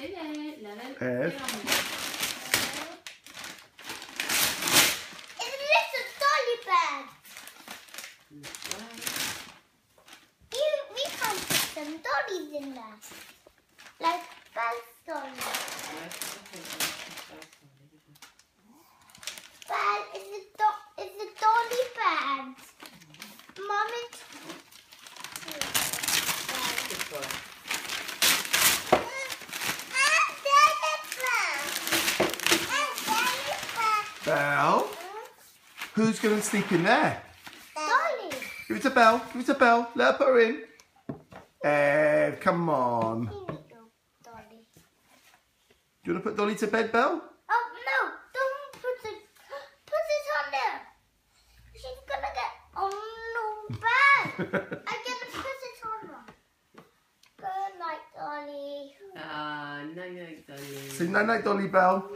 it. Ev. It's a little dolly bag. We can put some dollies in there. Like Belle's dolly. Belle is a dolly bag. Mum and Belle? Who's going to sleep in there? Dolly. Give it to Belle. Give it to Belle. Let her put her in. Ev, come on. Here we go, Dolly. Do you want to put Dolly to bed, Belle? Oh no! Don't put it on there. She's gonna get. Oh no, bad! I'm gonna put it on her. Good night, Dolly. Night, Dolly. Say night night, Dolly, Belle.